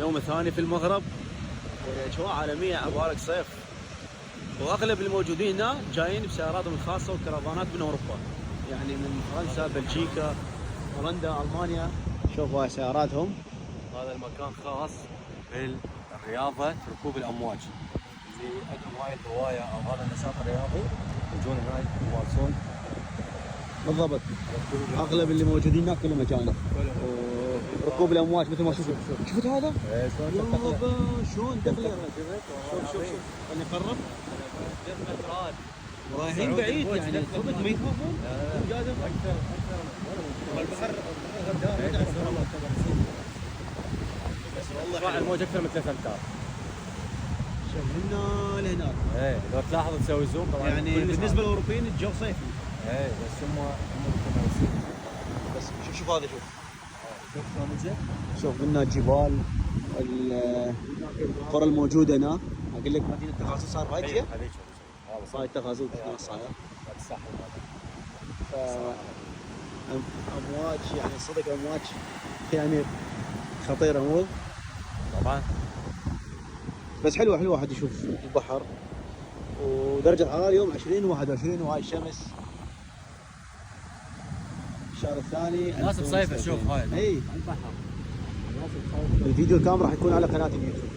اليوم الثاني في المغرب، والاجواء عالميه عبالك صيف، واغلب الموجودين هنا جايين بسياراتهم الخاصه وكرفانات من اوروبا، يعني من فرنسا، بلجيكا، هولندا، المانيا. شوفوا هاي سياراتهم. هذا المكان خاص بالرياضه، ركوب الامواج، اللي عندهم هاي الهوايه او هذا النشاط الرياضي يجون هنا يمارسون. بالضبط، اغلب اللي موجودين هناك كلهم اجانب. ركوب الامواج مثل ما شفت. شفت هذا؟ يابا شلون دخل؟ شوف خليني اقرب. رايحين بعيد يعني صدق ما يخافون؟ جادم اكثر البحر والله الموج اكثر من 3 امتار. شوف هنا لهناك. ايه لو تلاحظ تسوي زوم طبعا يعني بالنسبه للاوروبيين الجو صيفي. ايه بس هم متميزين. بس شوف هذا، شوف هنا الجبال، القرى الموجوده هنا. اقول لك مدينه تغازل صار هاي جهه. هاي تغازل صاير. الساحل امواج، يعني صدق امواج يعني خطيره مو طبعا. بس حلوه واحد يشوف البحر. ودرجه الحراره اليوم 20 و21، وهاي الشمس. الشهر الثاني ناس بصيف. شوف هاي اي البحر. الفيديو الكاميرا راح يكون على قناه اليوتيوب.